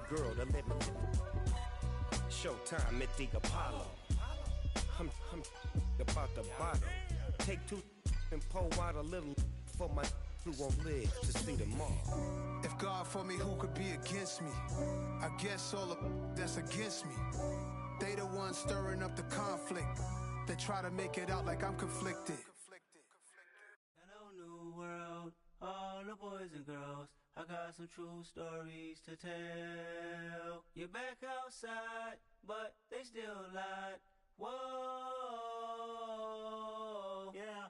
pretty girl to live with. Showtime at the Apollo. I'm about the bottle. Take two and pour out a little for my who won't live to see tomorrow. If God for me, who could be against me? I guess all the that's against me. They the ones stirring up the conflict. They try to make it out like I'm conflicted. Hello, new world, all the boys and girls. I got some true stories to tell. You're back outside, but they still lied. Whoa, yeah.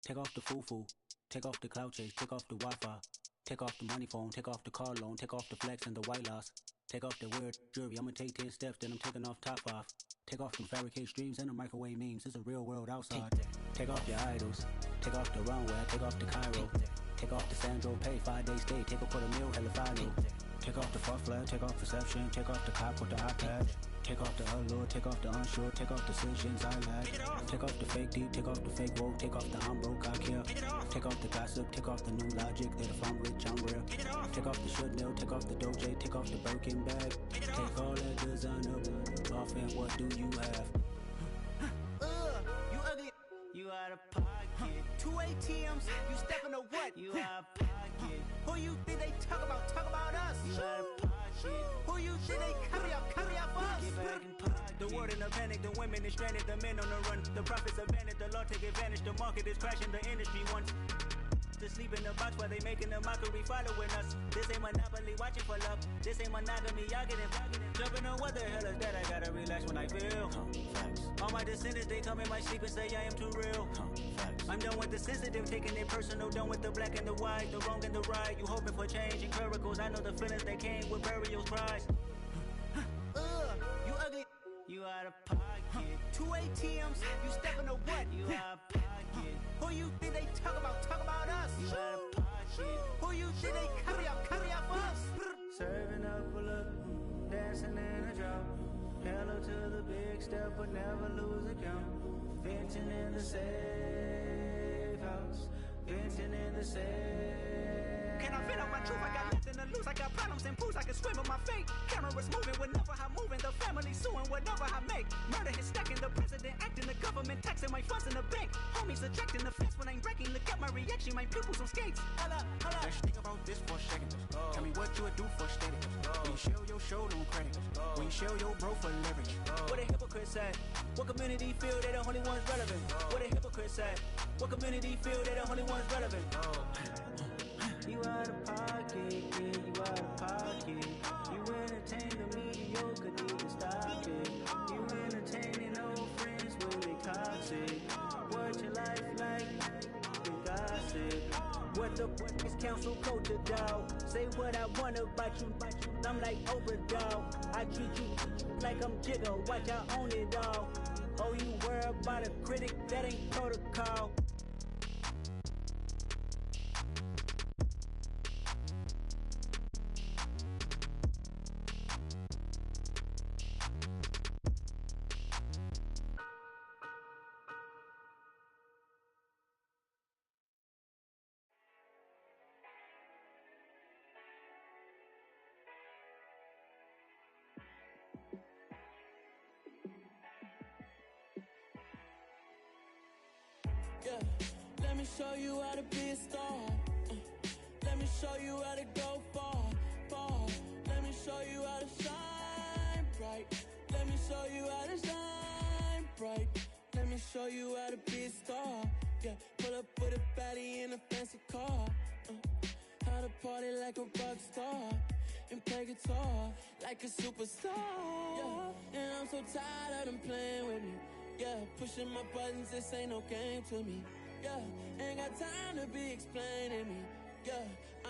Take off the foo-foo, take off the cloud chase, take off the Wi-Fi, take off the money phone, take off the car loan, take off the flex and the white loss. Take off the weird jewelry, I'ma take 10 steps, then I'm taking off top off. Take off them fabricate streams and the microwave memes, it's a real world outside. Take off your idols, take off the runway, take off the Cairo. Take off the Sandro pay, 5-day stay, take a quarter meal, hella follow. Take off the fuck flag, take off perception, take off the cop with the iPad. Take off the allure, take off the unsure, take off decisions I lack. Take off the fake deep, take off the fake woke, take off the I'm broke, I care. Take off the gossip, take off the new logic, that if I'm rich, I'm real. Take off the Chanel, take off the Doja, take off the Birkin bag. Take all that designer off and what do you have? You ugly, you out of pocket. 2 ATMs, you stepping to what? You out of pocket. Who you think they talk about us? You out of pocket. Who you think they carry up for us? Get back in pocket. The world in a panic, the women is stranded, the men on the run. The profits abandoned, the law take advantage, the market is crashing, the industry wants to sleep in the box while they making a mockery following us. This ain't Monopoly, watching for love. This ain't monogamy, y'all getting jumping on what the hell is that? I gotta relax when I feel. All my descendants, they come in my sleep and say I am too real. I'm done with the sensitive, taking it personal. Done with the black and the white, the wrong and the right. You hoping for change and miracles. I know the feelings that came with burial cries. You ugly, you out of pocket. 2 ATMs, you stepping to what? You out of pocket. Who you think they talk about us? You out of pocket. Who you think they carry up for us? Serving up a look, dancing in a drop. Hello to the big step, but never lose a count. Venting in the safe house. Venting in the safe. Can I fit out my truth? I got nothing to lose. I got problems and pools. I can swim with my fate. Cameras moving whenever I'm moving. The family suing whatever I make. Murder is stacking. The president acting. The government taxing my funds in the bank. Homies ejecting the fence when I'm breaking. Look at my reaction. My pupils on skates. Hold up. Let's think about this for a second. Tell me what you would do for status. When you show your show, no credit. When you show your bro for leverage. What a hypocrite said. What community feel they the only ones relevant? What a hypocrite said. What community feel they the only ones relevant? You out of pocket, yeah, you out of pocket. You entertain the mediocre, need to stop it. You entertaining old friends when they toxic. What your life like? The gossip. What the fuck is council culture, dog? Say what I want about you, I'm like overdog. I treat you like I'm Jigga, watch I own it all. Oh, you worry about a critic, that ain't protocol. Yeah, let me show you how to be a star. Let me show you how to go far, far. Let me show you how to shine bright. Let me show you how to shine bright. Let me show you how to be a star. Yeah, pull up with a baddie in a fancy car. How to party like a rock star and play guitar like a superstar. Yeah, and I'm so tired of them playing with me. Yeah, pushing my buttons, this ain't no game to me. Yeah, ain't got time to be explaining me. Yeah,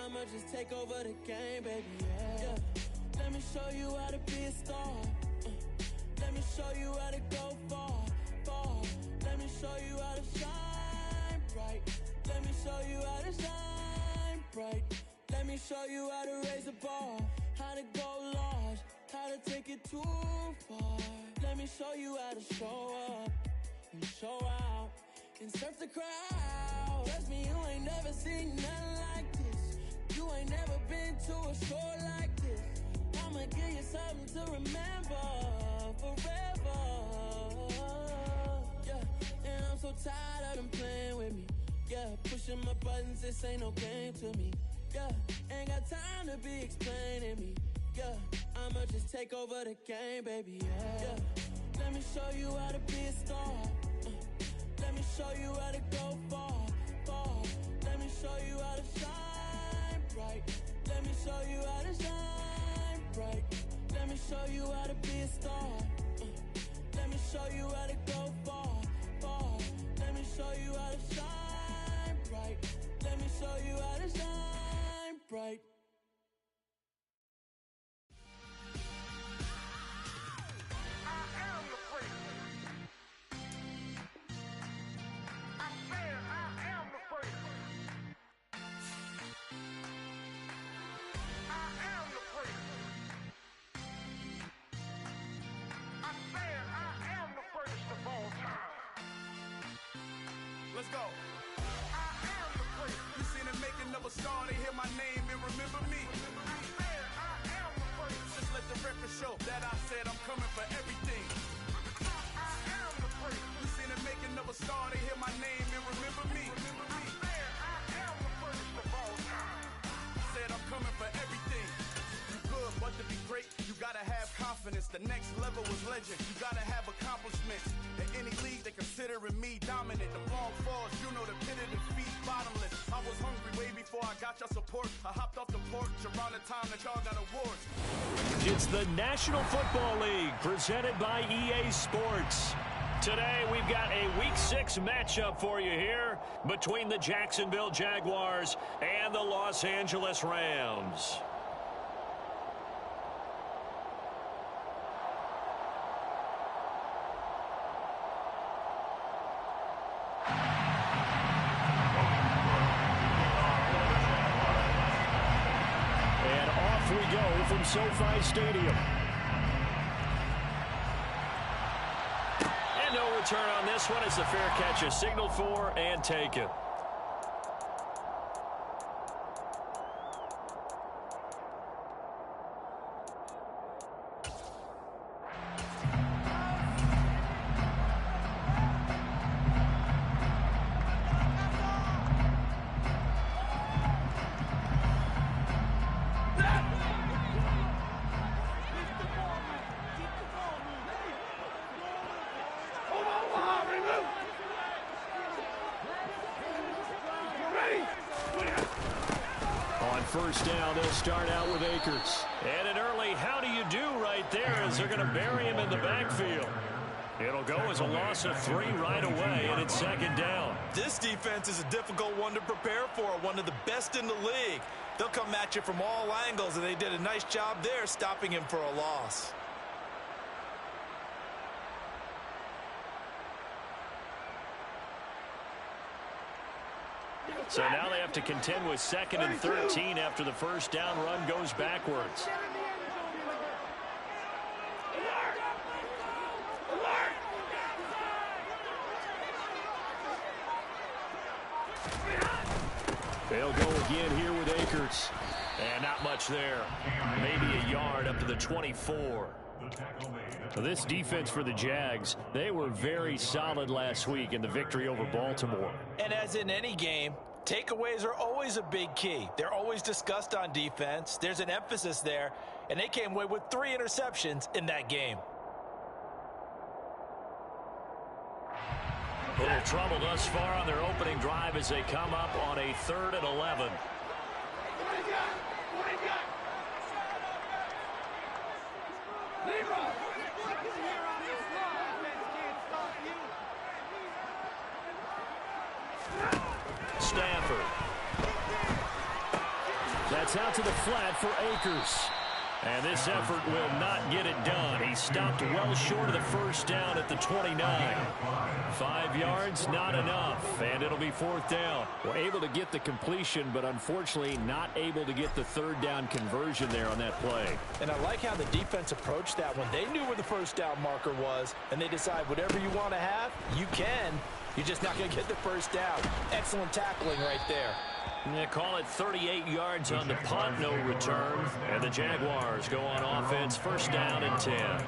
I'ma just take over the game, baby. Yeah, let me show you how to be a star. Let me show you how to go far, far. Let me show you how to shine bright. Let me show you how to shine bright. Let me show you how to raise a bar, how to go large, how to take it too far. Let me show you how to show up and show out and surf the crowd. Trust me, you ain't never seen nothing like this. You ain't never been to a show like this. I'ma give to remember forever. Yeah, and I'm so tired of them playing with me. Yeah, pushing my buttons, this ain't no game to me. Yeah, ain't got time to be explaining me. Yeah, I'ma just take over the game, baby. Yeah, let me show you how to be a star. Let me show you how to go far, far. Let me show you how to shine bright. Let me show you how to shine bright. Let me show you how to be a star. Let me show you how to go far, far. Let me show you how to shine bright. Let me show you how to shine bright. Let's go. I am the first. You seen the making of a star, they hear my name and remember me. I said I am the first. Just let the record show that I said I'm coming for everything. I am the first. You seen the making of a star, they hear my name and remember me. I said I am the first of all time. Said I'm coming for everything. You good, but to be great, you gotta have confidence. The next level was legend. You gotta have accomplishments. In any league, they considering me dominant. The long falls, you know the pit of defeat, bottomless. I was hungry way before I got your support. I hopped off the porch around the time that y'all got awards. It's the National Football League presented by EA Sports. Today, we've got a Week 6 matchup for you here between the Jacksonville Jaguars and the Los Angeles Rams. We go from SoFi Stadium. And no return on this one. It's a fair catch is signaled for and taken. First down, they'll start out with Akers. And an early how do you do right there as they're going to bury him in the backfield. It'll go as a loss of 3 right away, and it's second down. This defense is a difficult one to prepare for, one of the best in the league. They'll come at you from all angles, and they did a nice job there stopping him for a loss. So now they have to contend with 2nd and 13 after the first down run goes backwards. They'll go again here with Akers. And not much there. Maybe a yard up to the 24. So this defense for the Jags, they were very solid last week in the victory over Baltimore. And as in any game, takeaways are always a big key. They're always discussed on defense. There's an emphasis there, and they came away with 3 interceptions in that game. A little trouble thus far on their opening drive as they come up on a 3rd and 11. Stafford. That's out to the flat for Akers. And this effort will not get it done. He stopped well short of the first down at the 29. 5 yards, not enough. And it'll be 4th down. We're able to get the completion, but unfortunately not able to get the 3rd down conversion there on that play. And I like how the defense approached that one. They knew where the first down marker was, and they decide whatever you want to have, you can. You're just not going to get the first down. Excellent tackling right there. They call it 38 yards on the punt, no return. And the Jaguars go on offense, first down and 10.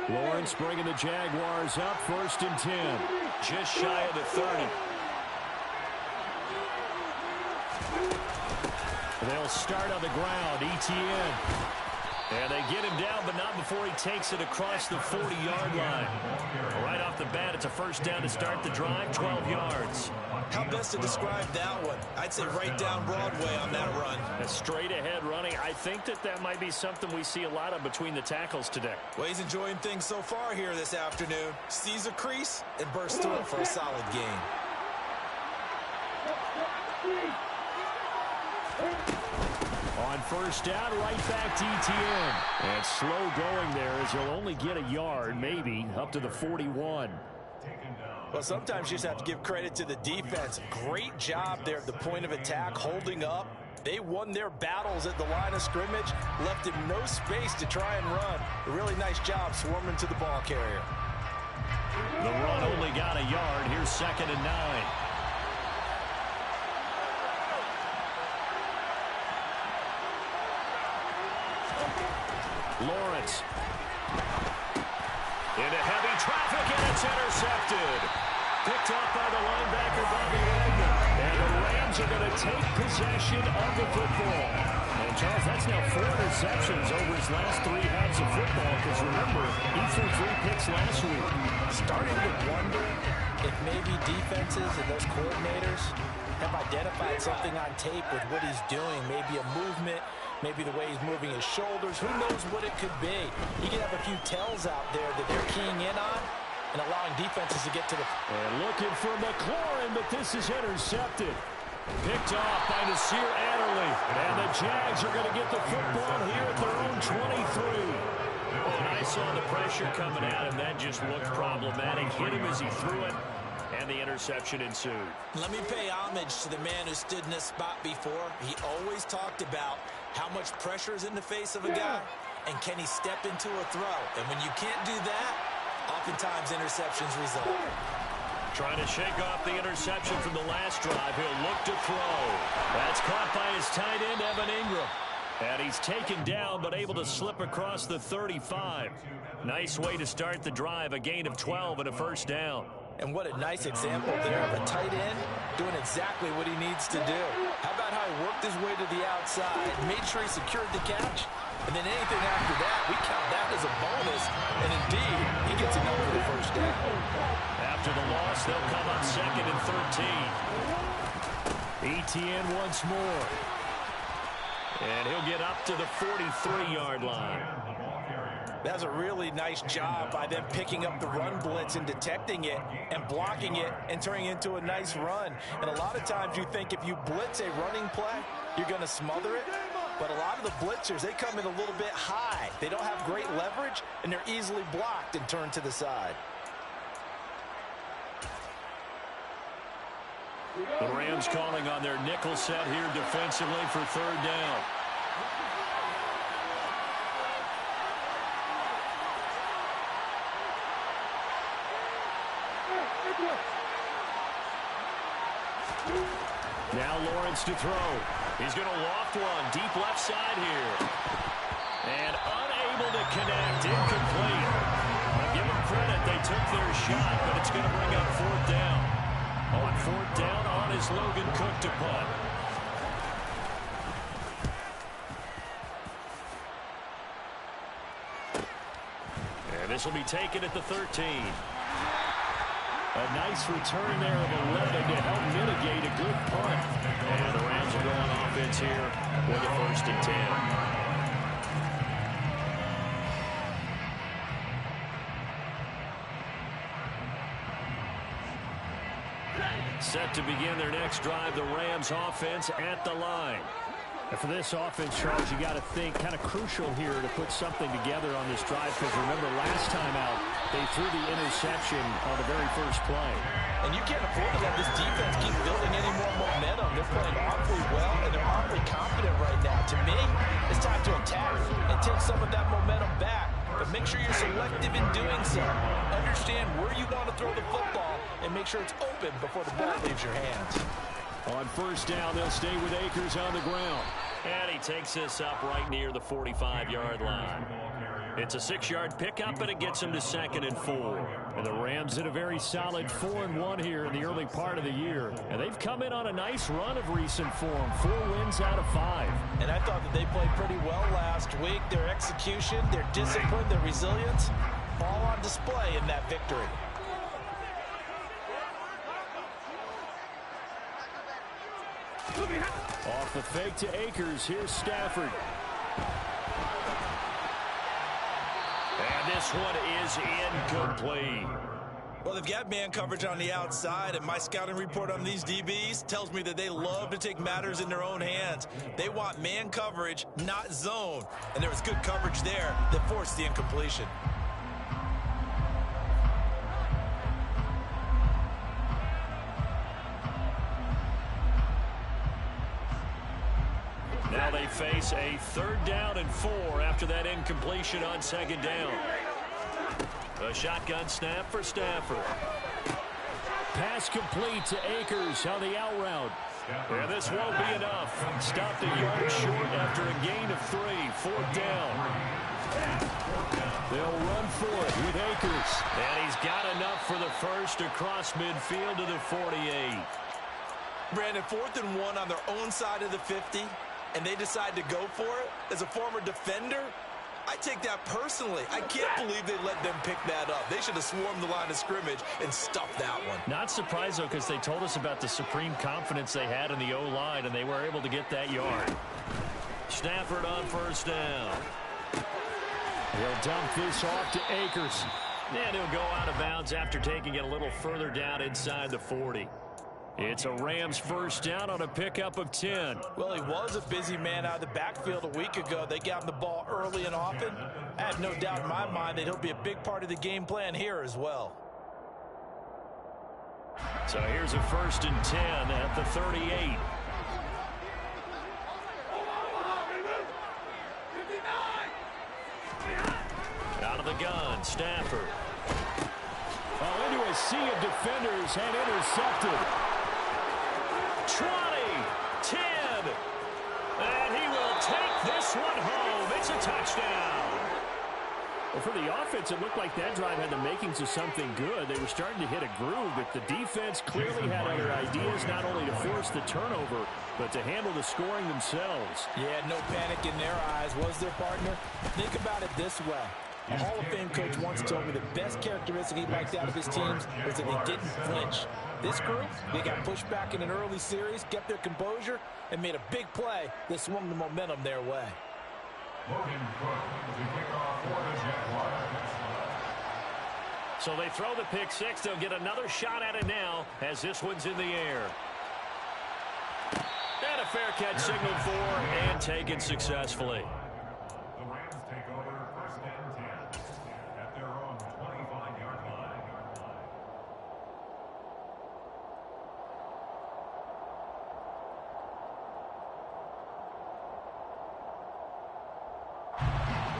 Lawrence bringing the Jaguars up, first and 10. Just shy of the 30. They'll start on the ground, Etienne. And they get him down, but not before he takes it across the 40-yard line. Right off the bat, it's a first down to start the drive, 12 yards. How best to describe that one? I'd say right down Broadway on that run. A straight-ahead running. I think that might be something we see a lot of between the tackles today. Well, he's enjoying things so far here this afternoon. Sees a crease and bursts through it for a solid gain. On first down, right back to Etienne. And slow going there as he'll only get a yard, maybe, up to the 41. Well, sometimes you just have to give credit to the defense. Great job there at the point of attack, holding up. They won their battles at the line of scrimmage, left him no space to try and run. A really nice job swarming to the ball carrier. The run only got a yard. Here's 2nd and 9. Lawrence. Into heavy traffic, and it's intercepted. Picked up by the linebacker, Bobby Wagner. And the Rams are going to take possession of the football. And, Charles, that's now 4 interceptions over his last 3 halves of football. Because, remember, he threw 3 picks last week. Starting to wonder if maybe defenses and those coordinators have identified something on tape with what he's doing. Maybe a movement, maybe the way he's moving his shoulders. Who knows what it could be? You could have a few tells out there that they're keying in on and allowing defenses to get to the... And looking for McLaurin, but this is intercepted. Picked off by Nasir Adderley. And the Jags are going to get the football here at their own 23. And I saw the pressure coming at him. That just looked problematic. Hit him as he threw it. And the interception ensued. Let me pay homage to the man who stood in this spot before. He always talked about how much pressure is in the face of a guy, and can he step into a throw. And when you can't do that, oftentimes interceptions result. Trying to shake off the interception from the last drive. He'll look to throw. That's caught by his tight end, Evan Ingram. And he's taken down, but able to slip across the 35. Nice way to start the drive. A gain of 12 and a first down. And what a nice example there of a tight end doing exactly what he needs to do. How about how he worked his way to the outside, made sure he secured the catch, and then anything after that, we count that as a bonus. And indeed, he gets enough for the first down. After the loss, they'll come up 2nd and 13. Etienne once more. And he'll get up to the 43-yard line. That's a really nice job by them picking up the run blitz and detecting it and blocking it and turning it into a nice run. And a lot of times you think if you blitz a running play, you're going to smother it. But a lot of the blitzers, they come in a little bit high. They don't have great leverage, and they're easily blocked and turned to the side. The Rams calling on their nickel set here defensively for 3rd down. Now Lawrence to throw. He's going to loft one deep left side here. And unable to connect. Incomplete. I'll give them credit. They took their shot, but it's going to bring up 4th down. On 4th down, on is Logan Cook to punt. And this will be taken at the 13. A nice return there of 11 to help mitigate a good punt. And the Rams will go on offense here with a 1st and 10. Set to begin their next drive, the Rams offense at the line. And for this offense, Charles, you got to think kind of crucial here to put something together on this drive, because remember last time out they threw the interception on the very first play. And you can't afford to let this defense keep building any more momentum. They're playing awfully well, and they're awfully confident right now. To me, it's time to attack and take some of that momentum back. But make sure you're selective in doing so. Understand where you want to throw the football and make sure it's open before the ball leaves your hands. On first down, they'll stay with Akers on the ground. And he takes this up right near the 45-yard line. It's a 6-yard pickup, and it gets him to 2nd and 4. And the Rams in a very solid 4-1 here in the early part of the year. And they've come in on a nice run of recent form. 4 wins out of 5. And I thought that they played pretty well last week. Their execution, their discipline, their resilience, all on display in that victory. Off the fake to Akers. Here's Stafford. And this one is incomplete. Well, they've got man coverage on the outside, and my scouting report on these DBs tells me that they love to take matters in their own hands. They want man coverage, not zone. And there was good coverage there that forced the incompletion. Now they face a 3rd down and 4 after that incompletion on 2nd down. A shotgun snap for Stafford. Pass complete to Akers on the out route. And this won't be enough. Stopped a yard short after a gain of 3. 4th down. They'll run for it with Akers. And he's got enough for the first across midfield to the 48. Brandon, 4th and 1 on their own side of the 50. And they decide to go for it. As a former defender, I take that personally. I can't believe they let them pick that up. They should have swarmed the line of scrimmage and stuffed that one. Not surprised, though, because they told us about the supreme confidence they had in the O-line, and they were able to get that yard. Stafford on first down. He'll dump this off to Akers. And he'll go out of bounds after taking it a little further down inside the 40. It's a Rams first down on a pickup of 10. Well, he was a busy man out of the backfield a week ago. They got him the ball early and often. I have no doubt in my mind that he'll be a big part of the game plan here as well. So here's a 1st and 10 at the 38. Out of the gun, Stafford. Into a sea of defenders and intercepted. 20, 10, and he will take this one home. It's a touchdown. Well, for the offense, it looked like that drive had the makings of something good. They were starting to hit a groove, but the defense clearly had other ideas, not only to force the turnover, but to handle the scoring themselves. Yeah, no panic in their eyes, was their partner? Think about it this way. A Hall of Fame coach once told me the best characteristic he liked out of his teams was that they didn't flinch. This group, they got pushed back in an early series, kept their composure, and made a big play that swung the momentum their way. So they throw the pick six. They'll get another shot at it now as this one's in the air. And a fair catch signaled for and taken successfully.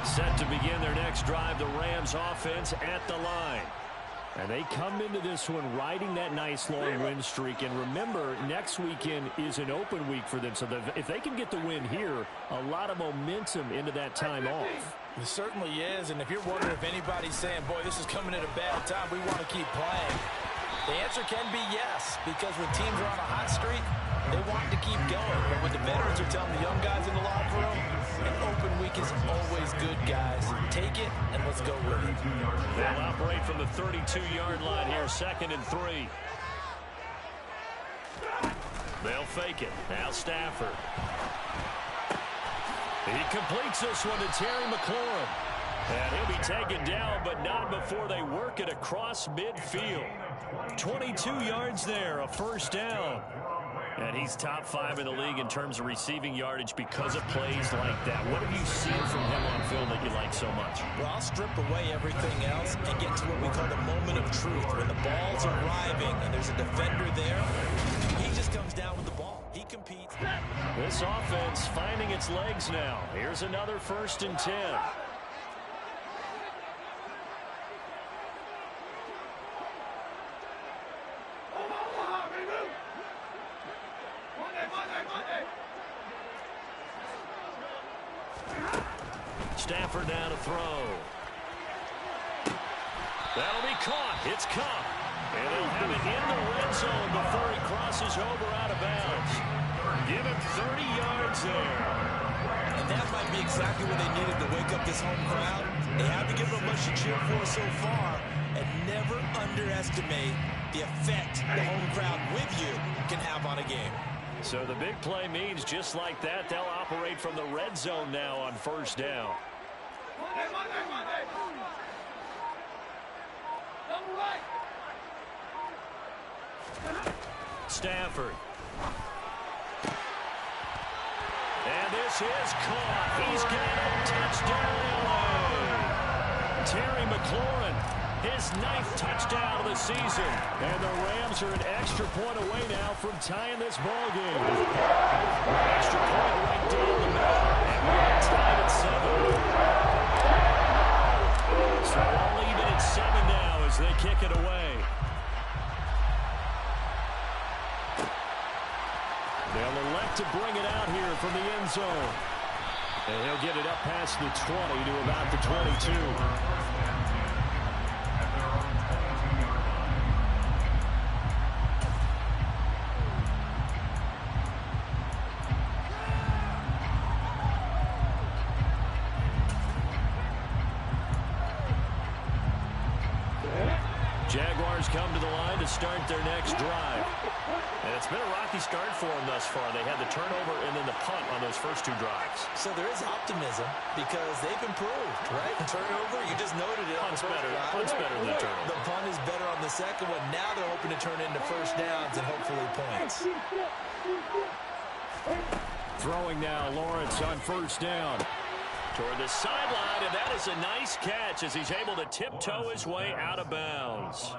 Set to begin their next drive, the Rams offense at the line. And they come into this one riding that nice long win streak. And remember, next weekend is an open week for them. So if they can get the win here, a lot of momentum into that time off. It certainly is. And if you're wondering if anybody's saying, boy, this is coming at a bad time, we want to keep playing, the answer can be yes. Because when teams are on a hot streak, they want to keep going. But what the veterans are telling the young guys in the locker room, an open week is always good, guys. Take it, and let's go with it. They'll operate from the 32-yard line here, 2nd and 3. They'll fake it. Now Stafford. He completes this one to Terry McLaurin. And he'll be taken down, but not before they work it across midfield. 22 yards there, a first down. And he's top 5 in the league in terms of receiving yardage because of plays like that. What have you seen from him on film that you like so much? Well, I'll strip away everything else and get to what we call the moment of truth. When the ball's arriving and there's a defender there, he just comes down with the ball. He competes. This offense finding its legs now. Here's another 1st and 10. Stafford now to throw. That'll be caught. It's caught. And they'll have it in the red zone before he crosses over out of bounds. Give him 30 yards there. And that might be exactly what they needed to wake up this home crowd. They haven't given them much to cheer for so far. And never underestimate the effect the home crowd with you can have on a game. So the big play means just like that, they'll operate from the red zone now on 1st down. Stafford. And this is caught. He's got a touchdown. Terry McLaurin, his 9th touchdown of the season. And the Rams are an extra point away now from tying this ball game. Extra point right down the middle. And we're tied at 7. So all even at 7 now as they kick it away. They'll elect to bring it out here from the end zone. And he'll get it up past the 20 to about the 22. Jaguars come to the line to start their next drive. And it's been a rocky start for them thus far. They had the turnover and then the punt on those first 2 drives. So there is optimism because they've improved, right? Turnover, you just noted it. Punt's better than the turnover. The punt is better on the second one. Now they're hoping to turn into 1st downs and hopefully points. Throwing now, Lawrence on 1st down. Toward the sideline, and that is a nice catch as he's able to tiptoe his way out of bounds.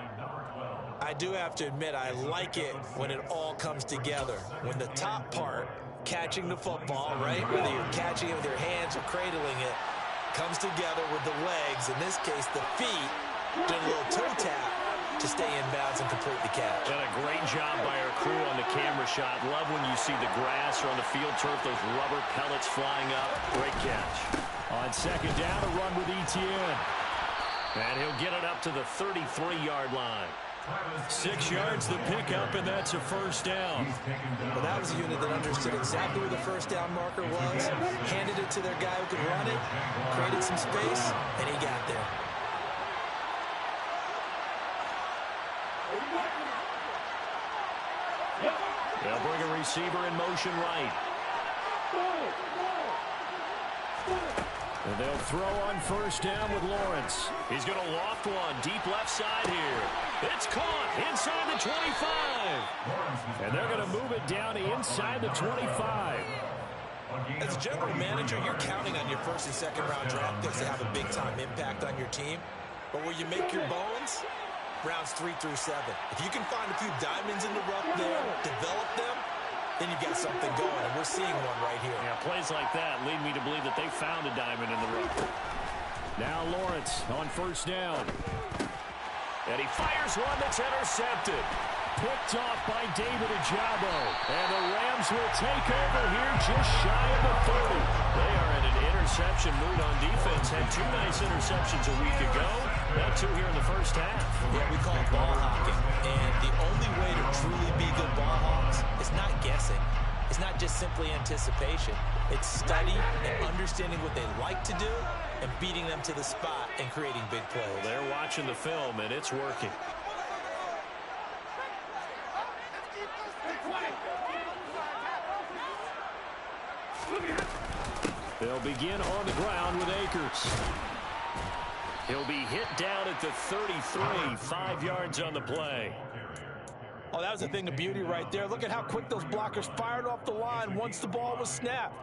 I do have to admit, I like it when it all comes together. When the top part, catching the football, right, whether you're catching it with your hands or cradling it, comes together with the legs, in this case the feet, doing a little toe tap to stay in bounds and complete the catch. And a great job by our crew on the camera shot. Love when you see the grass or on the field turf, those rubber pellets flying up. Great catch. On 2nd down, a run with Etienne. And he'll get it up to the 33-yard line. 6 yards the pickup, and that's a 1st down. Well, that was a unit that understood exactly where the 1st down marker was, handed it to their guy who could run it, created some space, and he got there. They'll bring a receiver in motion right. And they'll throw on 1st down with Lawrence. He's going to loft one deep left side here. It's caught inside the 25. And they're going to move it down to inside the 25. As a general manager, you're counting on your 1st and 2nd round draft picks to have a big-time impact on your team. But where you make your bones, rounds 3 through 7. If you can find a few diamonds in the rough there, develop them, then you've got something going, and we're seeing one right here. Yeah, plays like that lead me to believe that they found a diamond in the rough. Now Lawrence on 1st down. And he fires one that's intercepted. Picked off by David Ojabo. And the Rams will take over here just shy of the 30. They are in an interception mood on defense. Had 2 nice interceptions a week ago. Now 2 here in the 1st half. Yeah, we call it ball hawking. And the only way to truly be good ball hawks is not guessing. It's not just simply anticipation. It's study and understanding what they like to do and beating them to the spot and creating big plays. Well, they're watching the film, and it's working. They'll begin on the ground with Akers. He'll be hit down at the 33, 5 yards on the play. Oh, that was a thing of beauty right there. Look at how quick those blockers fired off the line once the ball was snapped.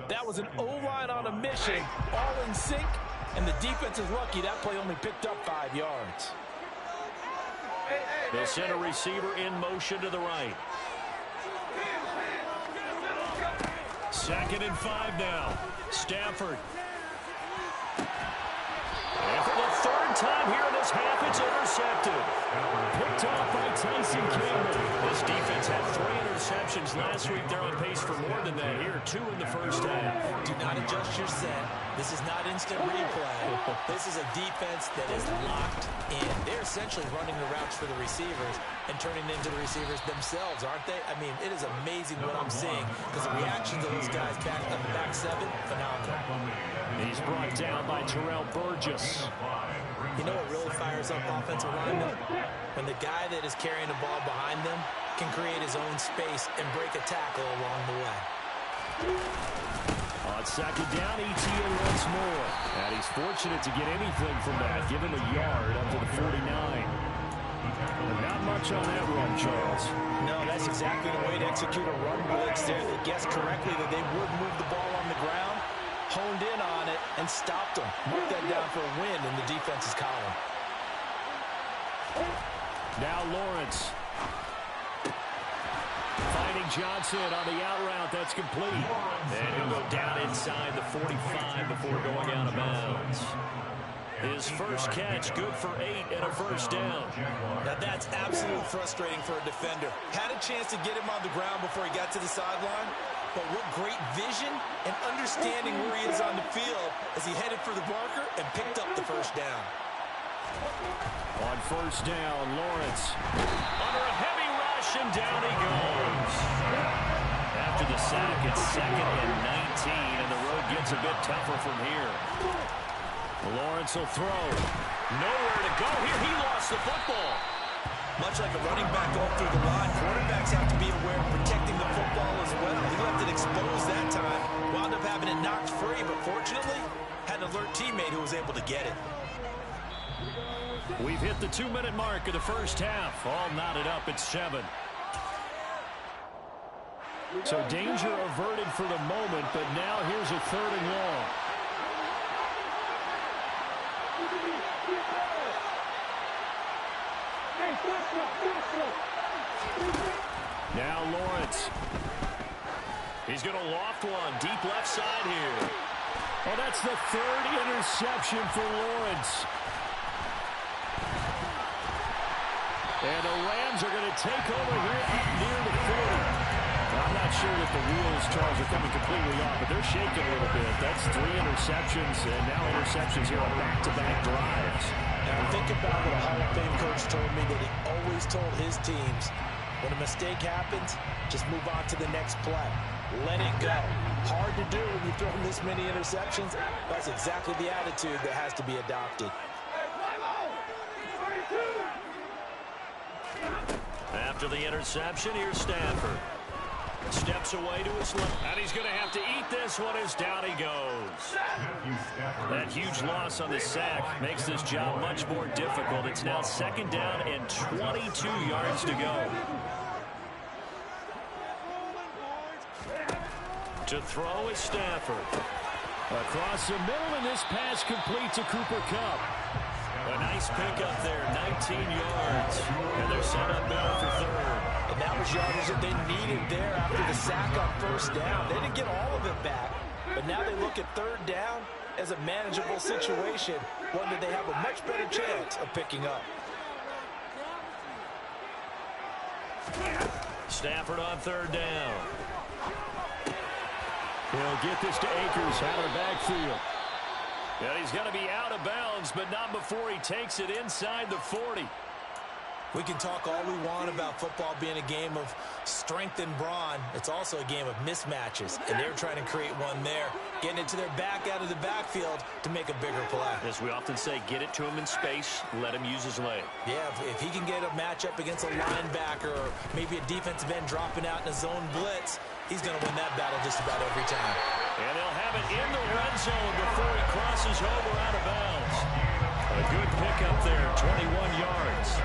That was an O-line on a mission, all in sync, and the defense is lucky that play only picked up 5 yards. They'll send a receiver in motion to the right. 2nd and 5 now. Stafford. And for the 3rd time here in this half, it's intercepted. Picked off by Tyson Campbell. This defense had 3 interceptions last week. They're on pace for more than that here. 2 in the first half. Do not adjust your set. This is not instant replay. This is a defense that is locked in. They're essentially running the routes for the receivers and turning into the receivers themselves, aren't they? I mean, it is amazing what I'm seeing because the reactions of those guys back on the back 7, phenomenal. He's brought down by Terrell Burgess. You know what really fires up offensive linemen? When the guy that is carrying the ball behind them can create his own space and break a tackle along the way. On 2nd down, ETN once more. And he's fortunate to get anything from that. Give him a yard up to the 49. Not much on that run, Charles. No, that's exactly the way to execute a run blitz there. They guessed correctly that they would move the ball on the ground, honed in on it, and stopped them. Mark that down for a win in the defense's column. Now Lawrence. Finding Johnson on the out route. That's complete. And he'll go down inside the 45 before going out of bounds. His first catch, good for 8 and a first down. Now that's absolutely frustrating for a defender. Had a chance to get him on the ground before he got to the sideline, but what great vision and understanding where he is on the field as he headed for the marker and picked up the first down. On first down, Lawrence under a heavy rush, and down he goes. After the sack, it's 2nd and 19, and the road gets a bit tougher from here. Lawrence will throw. Nowhere to go here. He lost the football. Much like a running back going through the line, quarterbacks have to be aware of protecting the football as well. He left it exposed that time. Wound up having it knocked free, but fortunately, had an alert teammate who was able to get it. We've hit the 2-minute mark of the first half. All knotted up at 7. So danger averted for the moment, but now here's a 3rd and long. Now Lawrence. He's going to loft one deep left side here. Oh, that's the 3rd interception for Lawrence. And the Rams are going to take over here up near the 40. I'm not sure that the wheels, Charles, are coming completely off, but they're shaking a little bit. That's 3 interceptions, and now interceptions here on back-to-back drives. Now think about what a Hall of Fame coach told me, that he always told his teams, when a mistake happens, just move on to the next play. Let it go. Hard to do when you throw this many interceptions. That's exactly the attitude that has to be adopted. After the interception, here's Stafford. Steps away to his left, and he's going to have to eat this one as down he goes. That huge loss on the sack makes this job much more difficult. It's now 2nd down and 22 yards to go. To throw is Stafford. Across the middle, and this pass complete to Cooper Kupp. A nice pickup there, 19 yards. And they're set up now for 3rd. And that was yardage that they needed there after the sack on first down. They didn't get all of it back, but now they look at 3rd down as a manageable situation, one that they have a much better chance of picking up. Stafford on 3rd down. He'll get this to Akers out of the backfield. And he's going to be out of bounds, but not before he takes it inside the 40. We can talk all we want about football being a game of strength and brawn. It's also a game of mismatches, and they're trying to create one there, getting it to their back out of the backfield to make a bigger play. As we often say, get it to him in space, let him use his leg. Yeah, if he can get a matchup against a linebacker or maybe a defensive end dropping out in a zone blitz, he's going to win that battle just about every time. And they'll have it in the red zone before he crosses over out of bounds. A good pickup there, 21 yards.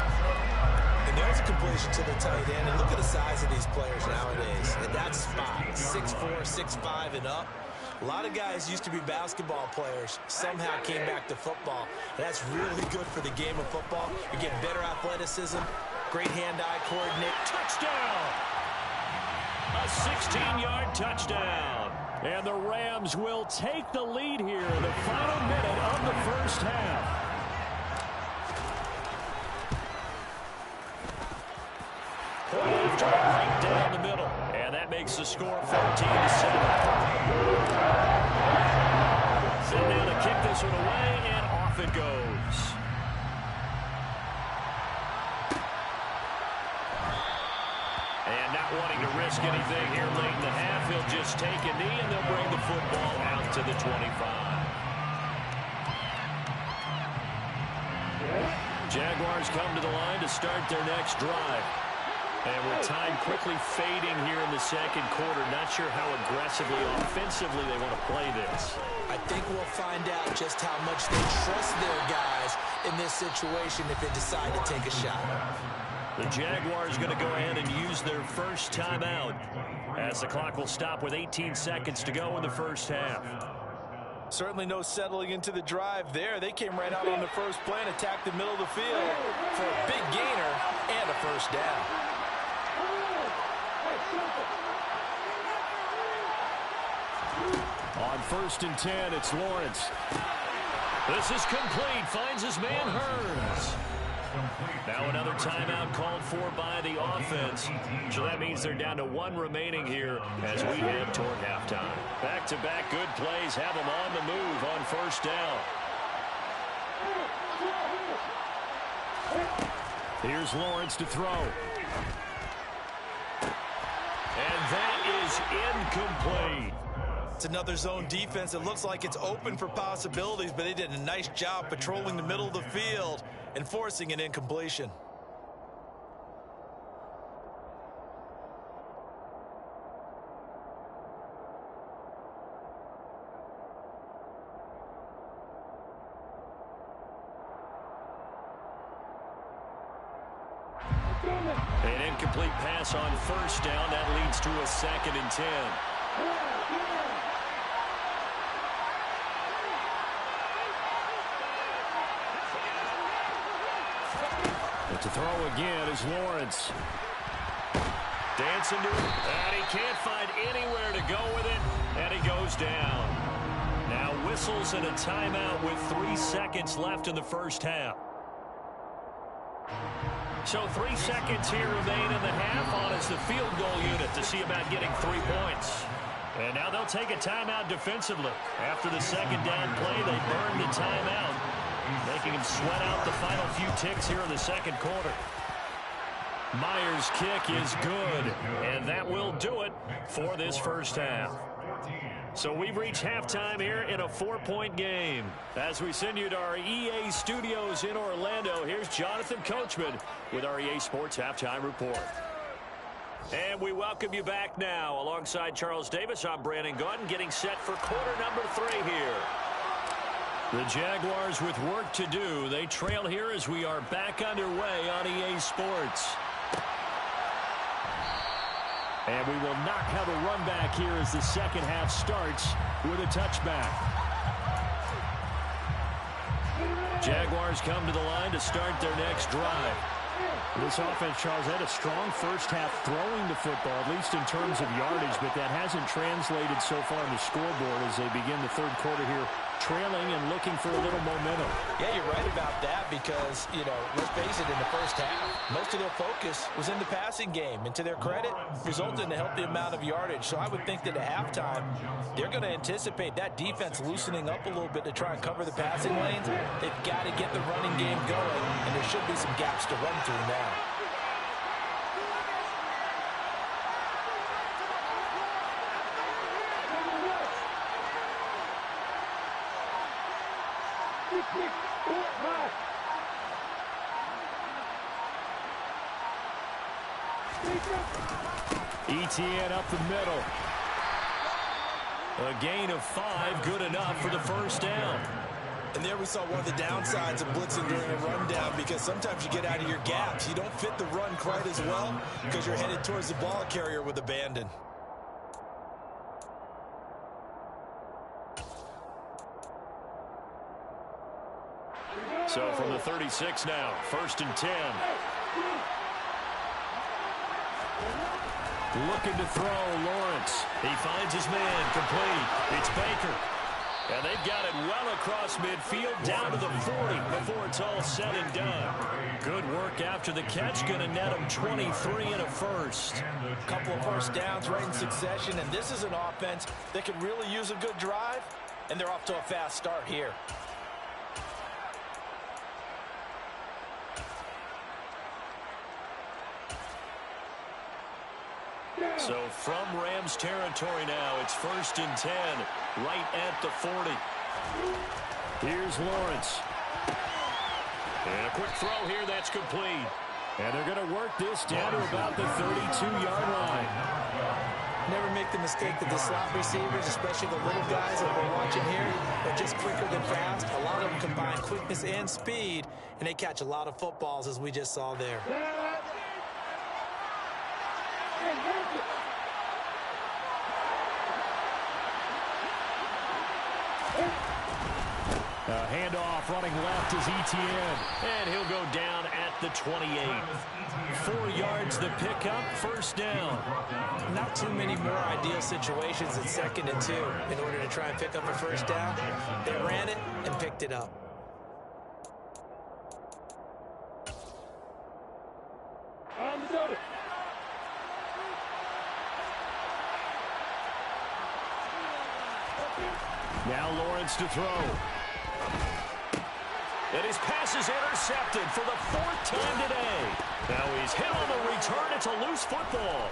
And there's a incompletion to the tight end. And look at the size of these players nowadays. And that spot, 6'4", 6'5", and up. A lot of guys used to be basketball players, somehow came back to football. And that's really good for the game of football. You're getting better athleticism, great hand-eye coordination. Touchdown! A 16-yard touchdown. And the Rams will take the lead here in the final minute of the first half. Right down the middle. And that makes the score 14-7. Sitting down to kick this one away, and off it goes. And not wanting to risk anything here late in the half, he'll just take a knee, and they'll bring the football out to the 25. Jaguars come to the line to start their next drive. And with time quickly fading here in the second quarter, not sure how aggressively, offensively they want to play this. I think we'll find out just how much they trust their guys in this situation if they decide to take a shot. The Jaguars going to go ahead and use their first timeout as the clock will stop with 18 seconds to go in the first half. Certainly no settling into the drive there. They came right out on the first play and attacked the middle of the field for a big gainer and a first down. On 1st and 10, it's Lawrence. This is complete. Finds his man Hearns. Now another timeout called for by the offense. So that means they're down to one remaining here as we head toward halftime. Back-to-back good plays have them on the move on first down. Here's Lawrence to throw. And that is incomplete. It's another zone defense. It looks like it's open for possibilities, but they did a nice job patrolling the middle of the field and forcing an incompletion. An incomplete pass on first down. That leads to a 2nd and 10. But to throw again is Lawrence. Dancing to it, and he can't find anywhere to go with it, and he goes down. Now whistles and a timeout with 3 seconds left in the first half. So 3 seconds here remain in the half on as the field goal unit to see about getting 3 points. And now they'll take a timeout defensively. After the second down play, they burn the timeout, making him sweat out the final few ticks here in the second quarter. Myers' kick is good, and that will do it for this first half. So we've reached halftime here in a 4-point game. As we send you to our EA studios in Orlando, here's Jonathan Coachman with our EA Sports Halftime Report. And we welcome you back now. Alongside Charles Davis, I'm Brandon Gautin, getting set for quarter number 3 here. The Jaguars with work to do. They trail here as we are back underway on EA Sports. And we will not have a run back here as the second half starts with a touchback. Jaguars come to the line to start their next drive. This offense, Charles, had a strong first half throwing the football, at least in terms of yardage, but that hasn't translated so far on the scoreboard as they begin the third quarter here, trailing and looking for a little momentum. Yeah, you're right about that because, let's face it, in the first half, most of their focus was in the passing game. And to their credit, resulted in a healthy amount of yardage. So I would think that at halftime, they're going to anticipate that defense loosening up a little bit to try and cover the passing lanes. They've got to get the running game going, and there should be some gaps to run through now. ETN up the middle. A gain of 5, good enough for the first down. And there we saw one of the downsides of blitzing during a rundown, because sometimes you get out of your gaps. You don't fit the run quite as well because you're headed towards the ball carrier with abandon. So from the 36 now, 1st and 10. Looking to throw, Lawrence. He finds his man, complete. It's Baker. And they've got it well across midfield, down to the 40 before it's all said and done. Good work after the catch, going to net him 23 and a first. A couple of first downs right in succession, and this is an offense that can really use a good drive, and they're off to a fast start here. So from Rams territory now, it's 1st and 10, right at the 40. Here's Lawrence. And a quick throw here that's complete. And they're going to work this down to about the 32-yard line. Never make the mistake that the slot receivers, especially the little guys that we're watching here, are just quicker than fast. A lot of them combine quickness and speed, and they catch a lot of footballs, as we just saw there. Handoff running left is Etienne. And he'll go down at the 28. 4 yards the pickup, 1st down. Not too many more ideal situations than 2nd and 2 in order to try and pick up a 1st down. They ran it and picked it up. Now Lawrence to throw. And his pass is intercepted for the 4th time today. Now he's hit on the return. It's a loose football.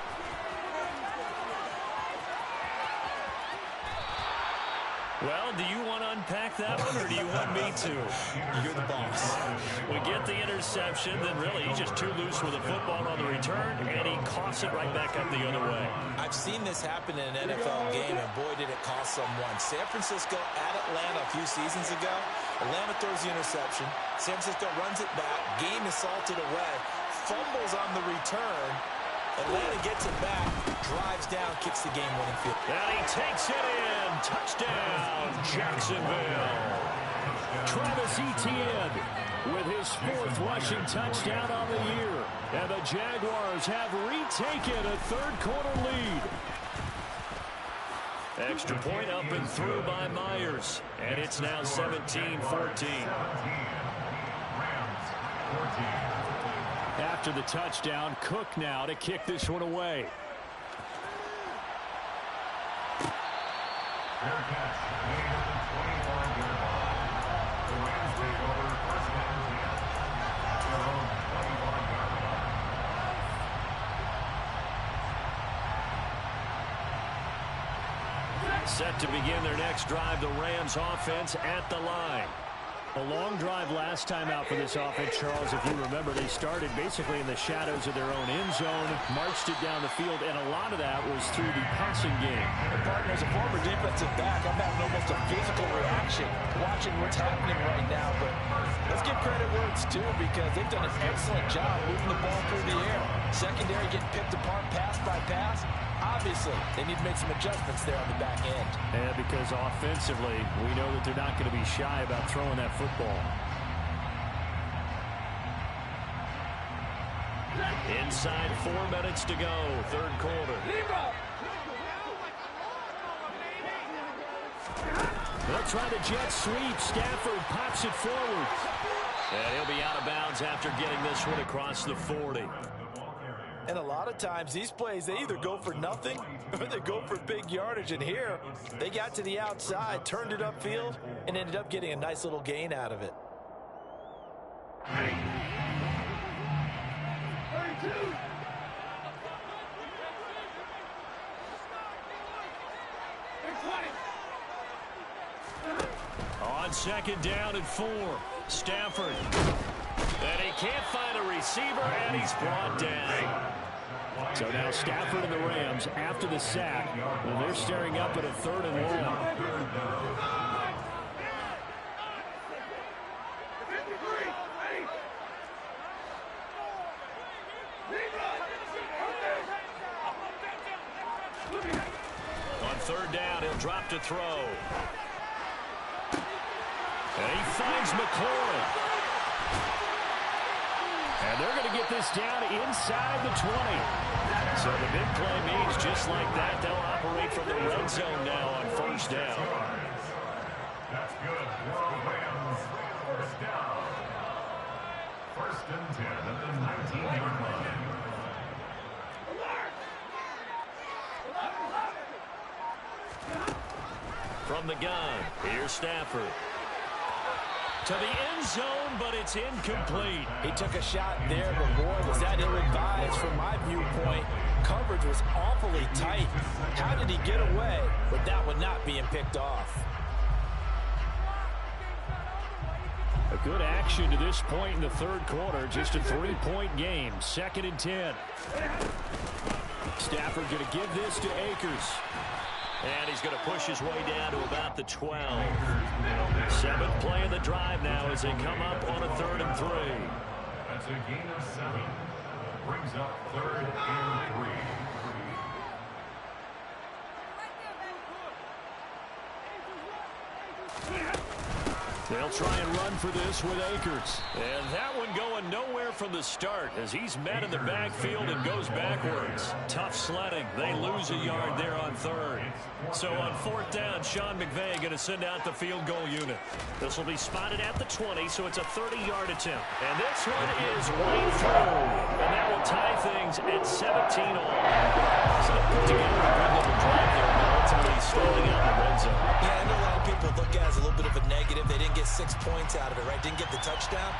Well, do you want to unpack that one, or do you want me to? You're the boss. We get the interception, then really he's just too loose with the football on the return, and he coughs it right back up the other way. I've seen this happen in an NFL game, and boy, did it cost someone. San Francisco at Atlanta a few seasons ago. Atlanta throws the interception. San Francisco runs it back. Game is salted away. Fumbles on the return. Atlanta gets it back, drives down, kicks the game-winning field. And he takes it in. Touchdown, Jacksonville. Travis Etienne with his 4th rushing touchdown on the year. And the Jaguars have retaken a 3rd quarter lead. Extra point up and through by Myers. And it's now 17-14. After the touchdown, Cook now to kick this one away. Set to begin their next drive, the Rams offense at the line. A long drive last time out for this offense, Charles. If you remember, they started basically in the shadows of their own end zone, marched it down the field, and a lot of that was through the passing game. And partner, as a former defensive back, I'm having almost a physical reaction watching what's happening right now. But let's give credit where it's due, because they've done an excellent job moving the ball through the air. Secondary getting picked apart pass by pass. Obviously, they need to make some adjustments there on the back end. And because offensively, we know that they're not going to be shy about throwing that football. Inside 4 minutes to go, 3rd quarter. They'll try the jet sweep. Stafford pops it forward. And he'll be out of bounds after getting this one across the 40. And a lot of times, these plays, they either go for nothing or they go for big yardage. And here, they got to the outside, turned it upfield, and ended up getting a nice little gain out of it. On 2nd down and 4, Stafford. And he can't find a receiver, and he's brought down. So now Stafford and the Rams, after the sack, well, they're staring up at a 3rd and 1. third down. He'll drop to throw. And he finds McLaurin. And they're going to get this down inside the 20. So the big play means just like that, they'll operate from the red zone now on first down. That's good. Rams, first down. First and 10 at the 19-yard line. From the gun, here's Stafford. To the end zone, but it's incomplete. He took a shot there, but boy, was that ill-advised from my viewpoint. Coverage was awfully tight. How did he get away with that one not being picked off? A good action to this point in the third quarter. Just a 3-point game. 2nd and 10. Stafford going to give this to Akers. And he's going to push his way down to about the 12. 7th play of the drive now as they come up on a 3rd and 3. That's a gain of 7. Brings up 3rd and 3. They'll try and run for this with Akers. And that one going nowhere from the start as he's met in the backfield and goes backwards. Tough sledding. They lose a yard there on 3rd. So on 4th down, Sean McVay going to send out the field goal unit. This will be spotted at the 20, so it's a 30-yard attempt. And this one is right through. And that will tie things at 17 all. So they put together a good little drive there, but ultimately stalling out in the red zone. Yeah, I know a lot of people look at it as a little bit of a negative. They didn't get 6 points out of it, right? Didn't get the touchdown.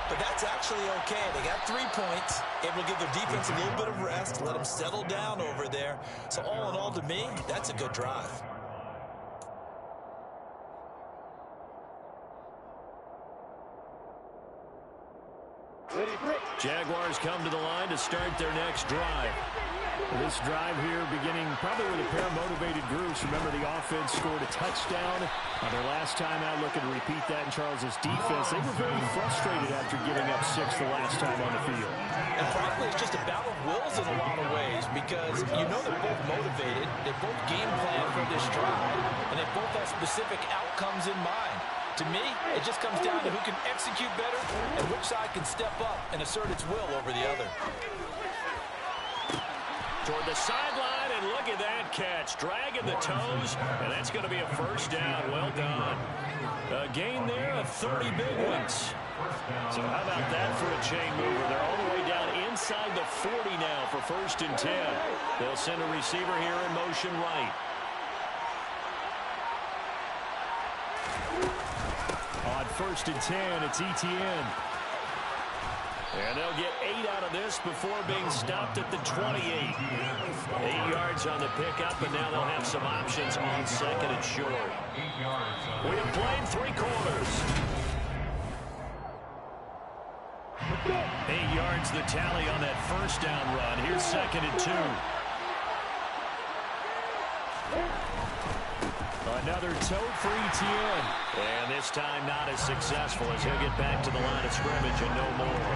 But that's actually okay. They got 3 points. Able to give their defense a little bit of rest, let them settle down over there. So all in all, to me, that's a good drive. Jaguars come to the line to start their next drive. This drive here beginning probably with a pair of motivated groups. Remember, the offense scored a touchdown on their last time out. Looking to repeat that in Charles's defense. They were very frustrated after giving up 6 the last time on the field. And frankly, it's just a battle of wills in a lot of ways because you know they're both motivated. They both game plan for this drive, and they both have specific outcomes in mind. To me, it just comes down to who can execute better and which side can step up and assert its will over the other. Toward the sideline, and look at that catch. Dragging the toes, and that's going to be a first down. Well done. A gain there of 30 big ones. So how about that for a chain mover? They're all the way down inside the 40 now for 1st and 10. They'll send a receiver here in motion right. On 1st and 10, it's Etienne. And they'll get 8 out of this before being stopped at the 28. 8 yards on the pickup, and now they'll have some options on 2nd and short. We have played 3 quarters. 8 yards the tally on that first down run. Here's 2nd and 2. Another tote for Etienne. And this time not as successful as he'll get back to the line of scrimmage and no more.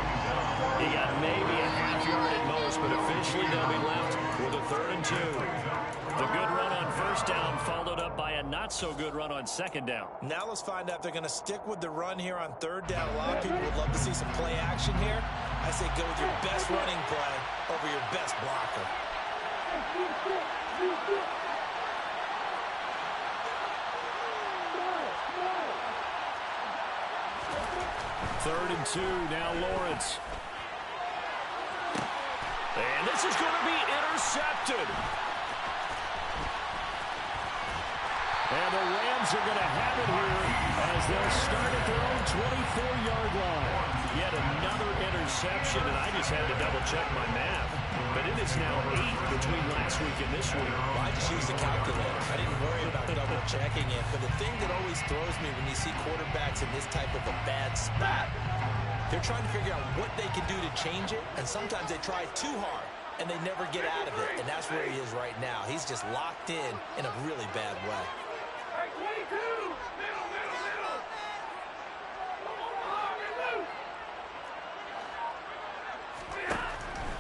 He got maybe a half yard at most, but officially they'll be left with a 3rd and 2. The good run on first down followed up by a not-so-good run on 2nd down. Now let's find out if they're going to stick with the run here on 3rd down. A lot of people would love to see some play action here. I say go with your best running play over your best blocker. 3rd and 2, now Lawrence. And this is going to be intercepted. And the Rams are going to have it here as they'll start at their own 24-yard line. Yet another interception, and I just had to double-check my math. But it is now 8 between last week and this week. Well, I just used a calculator. I didn't worry about double-checking it. But the thing that always throws me when you see quarterbacks in this type of a bad spot, they're trying to figure out what they can do to change it, and sometimes they try too hard, and they never get out of it. And that's where he is right now. He's just locked in a really bad way.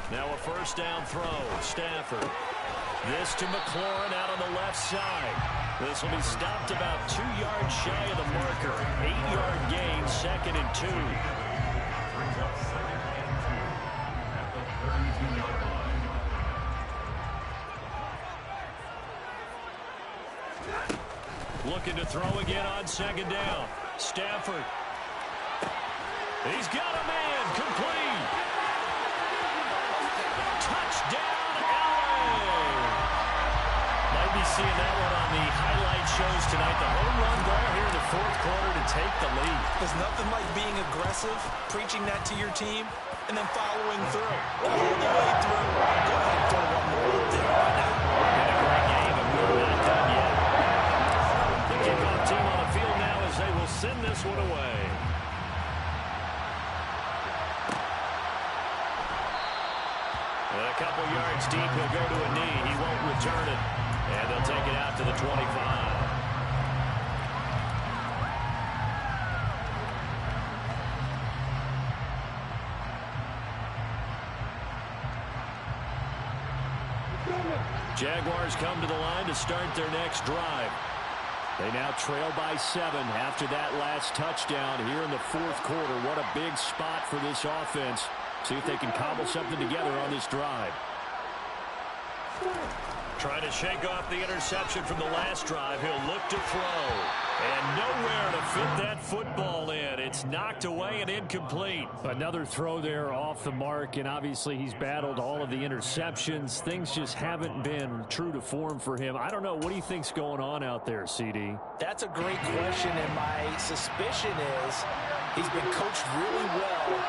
Now a first down throw. Stafford. This to McLaurin out on the left side. This will be stopped about 2 yards shy of the marker. 8-yard gain, 2nd and 2. Brings up 2nd and 2 at the 32-yard line. Looking to throw again on 2nd down. Stafford. He's got a man. Complete. Touchdown, LA. Might be seeing that one on the highlight shows tonight. The home run ball here in the 4th quarter to take the lead. There's nothing like being aggressive, preaching that to your team, and then following through. All the way through. Go ahead and throw one more up there right now. Been a great game, and we're not done yet. The kickoff team on the field now as they will send this one away. A couple yards deep, he'll go to a knee. He won't return it. And they'll take it out to the 25. Jaguars come to the line to start their next drive. They now trail by 7 after that last touchdown here in the 4th quarter. What a big spot for this offense. See if they can cobble something together on this drive. Trying to shake off the interception from the last drive. He'll look to throw. And nowhere to fit that football in. It's knocked away and incomplete. Another throw there off the mark, and obviously he's battled all of the interceptions. Things just haven't been true to form for him. I don't know. What do you think's going on out there, CD? That's a great question, and my suspicion is he's been coached really well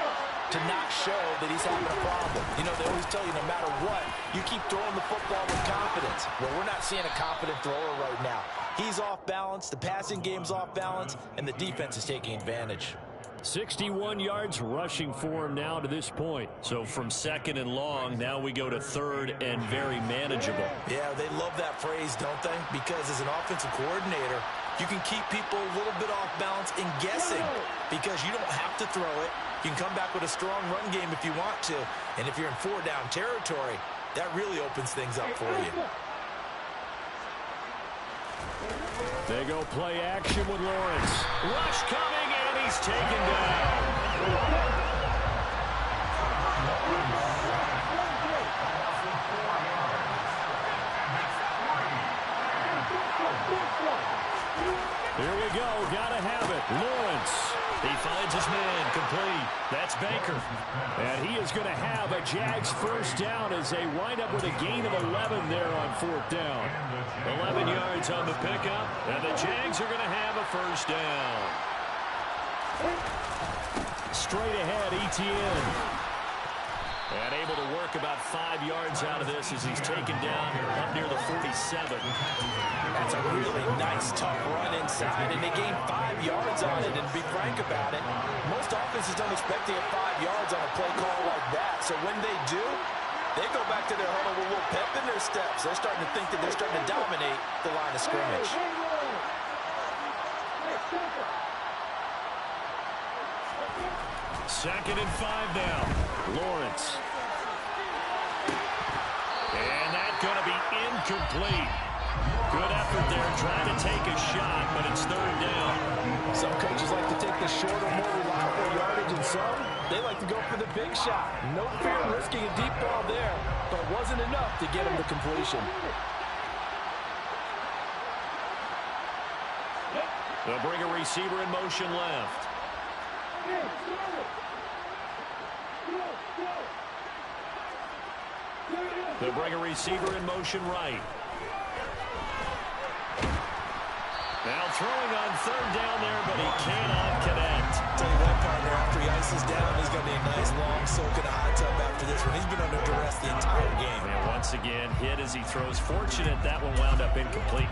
to not show that he's having a problem. You know, they always tell you no matter what, you keep throwing the football with confidence. Well, we're not seeing a confident thrower right now. He's off balance, the passing game's off balance, and the defense is taking advantage. 61 yards rushing for him now to this point. So from 2nd and long, now we go to 3rd and very manageable. Yeah, they love that phrase, don't they? Because as an offensive coordinator, you can keep people a little bit off balance and guessing because you don't have to throw it. You can come back with a strong run game if you want to. And if you're in 4-down territory, that really opens things up for you. They go play action with Lawrence. Rush coming, and he's taken down. Here we go. Gotta have it. Lawrence. He finds his man. Complete. That's Baker. And he is going to have a Jags first down as they wind up with a gain of 11 there on 4th down. 11 yards on the pickup. And the Jags are going to have a first down. Straight ahead, Etienne. And able to work about 5 yards out of this as he's taken down up near the 47. That's a really nice, tough run inside, and they gained 5 yards on it. And to be frank about it, most offenses don't expect to get 5 yards on a play call like that. So when they do, they go back to their huddle with a little pep in their steps. They're starting to think that they're starting to dominate the line of scrimmage. Second and 5 now. Lawrence. And that's going to be incomplete. Good effort there trying to take a shot, but it's 3rd down. Some coaches like to take the shorter, more reliable yardage, and some, they like to go for the big shot. No fear risking a deep ball there, but it wasn't enough to get him to completion. They'll bring a receiver in motion left. They'll bring a receiver in motion right. Now throwing on 3rd down there, but he cannot connect. Tell you what, partner, after he ices down, he's going to be a nice long soak in a hot tub after this one. He's been under duress the entire game. And once again, hit as he throws. Fortunate that one wound up incomplete.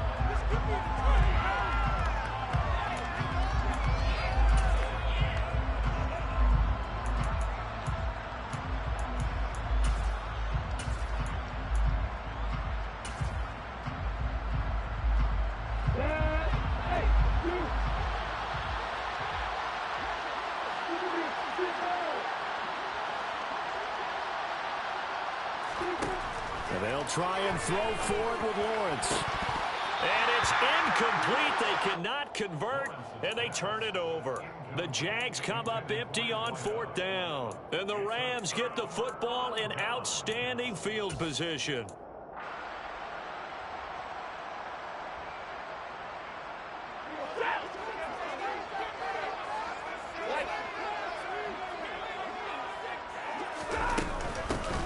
And they'll try and throw for it with Lawrence. And it's incomplete. They cannot convert, and they turn it over. The Jags come up empty on 4th down. And the Rams get the football in outstanding field position.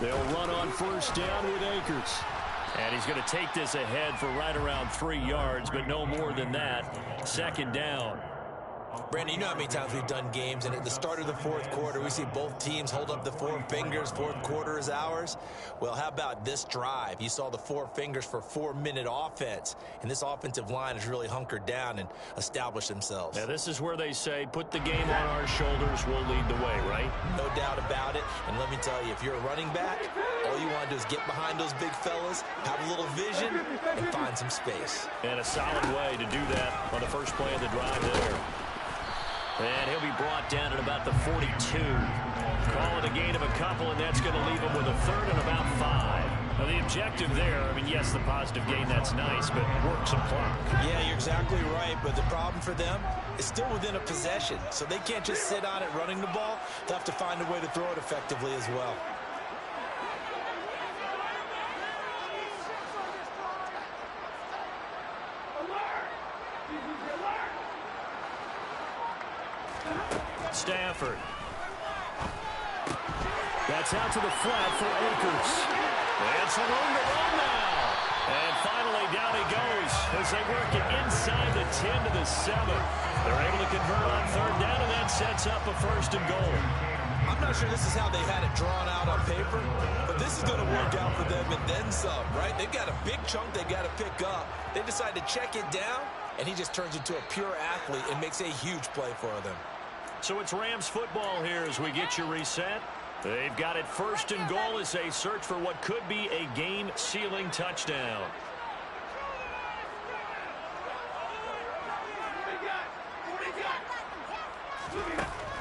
They'll run on 1st down with Akers. And he's going to take this ahead for right around 3 yards, but no more than that. 2nd down. Brandon, you know how many times we've done games, and at the start of the 4th quarter, we see both teams hold up the 4 fingers, 4th quarter is ours. Well, how about this drive? You saw the 4 fingers for 4-minute offense, and this offensive line has really hunkered down and established themselves. Now, this is where they say, put the game on our shoulders, we'll lead the way, right? No doubt about it, and let me tell you, if you're a running back, all you want to do is get behind those big fellas, have a little vision, and find some space. And a solid way to do that on the first play of the drive there. And he'll be brought down at about the 42. Call it a gain of a couple, and that's going to leave him with a 3rd and about 5. Now, the objective there, I mean, yes, the positive gain, that's nice, but work some clock. Yeah, you're exactly right, but the problem for them is still within a possession, so they can't just sit on it running the ball. They'll have to find a way to throw it effectively as well. Stafford. That's out to the flat for Akers. And some room to run now. And finally, down he goes as they work it inside the 10 to the 7. They're able to convert on 3rd down, and that sets up a 1st and goal. I'm not sure this is how they had it drawn out on paper, but this is going to work out for them and then some, right? They've got a big chunk they got to pick up. They decide to check it down, and he just turns into a pure athlete and makes a huge play for them. So it's Rams football here as we get you reset. They've got it 1st and goal as they search for what could be a game-sealing touchdown.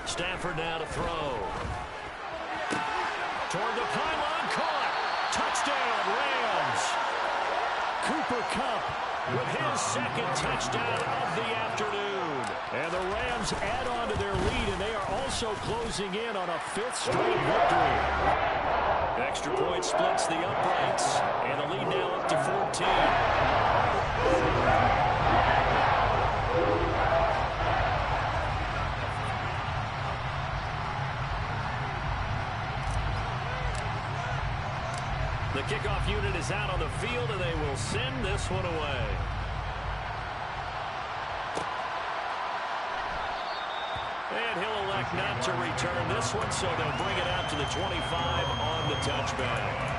Stafford now to throw. Toward the pylon, caught. Touchdown, Rams. Cooper Kupp with his 2nd touchdown of the afternoon. And the Rams add on to their lead, and they are also closing in on a 5th straight victory. Extra point splits the uprights, and the lead now up to 14. The kickoff unit is out on the field, and they will send this one away. And he'll elect not to return this one, so they'll bring it out to the 25 on the touchback.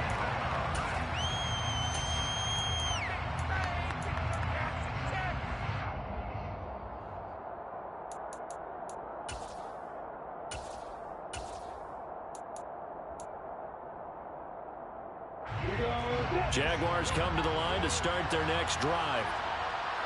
Jaguars come to the line to start their next drive.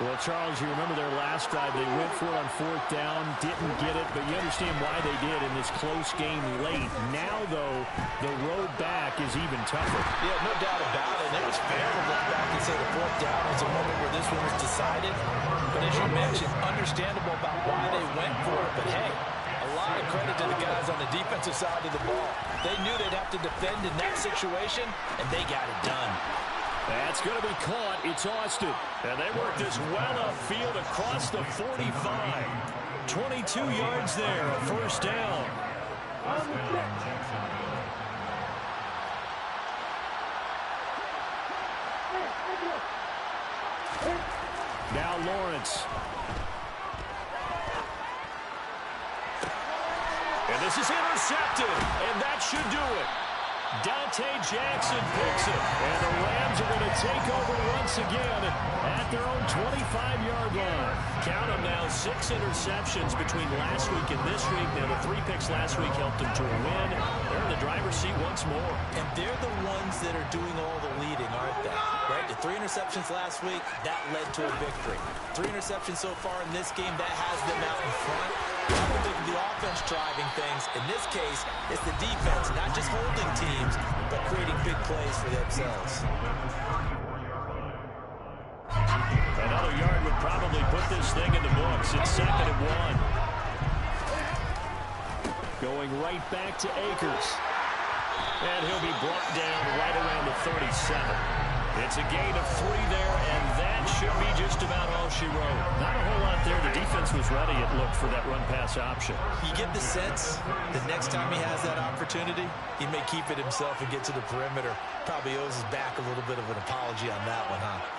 Well, Charles, you remember their last drive. They went for it on 4th down, didn't get it, but you understand why they did in this close game late. Now, though, the road back is even tougher. Yeah, no doubt about it. It was fair to look back and say the 4th down was a moment where this one was decided. But as you mentioned, understandable about why they went for it. But, hey, a lot of credit to the guys on the defensive side of the ball. They knew they'd have to defend in that situation, and they got it done. That's going to be caught. It's Austin. And they work this well upfield across the 45. 22 yards there, a 1st down. Now Lawrence. And this is intercepted, and that should do it. Dante Jackson picks it, and the Rams are going to take over once again at their own 25-yard line. Count them now, 6 interceptions between last week and this week. Now, the 3 picks last week helped them to a win. They're in the driver's seat once more. And they're the ones that are doing all the leading, aren't they? Right? The 3 interceptions last week, that led to a victory. 3 interceptions so far in this game, that has them out in front. Often think of the offense driving things. In this case, it's the defense, not just holding teams, but creating big plays for themselves. Another yard would probably put this thing in the books. It's 2nd and 1. Going right back to Akers. And he'll be brought down right around the 37. It's a gain of 3 there, and that should be just about all she wrote. Not a whole lot there. The defense was ready, it looked, for that run-pass option. You get the sense the next time he has that opportunity, he may keep it himself and get to the perimeter. Probably owes his back a little bit of an apology on that one, huh?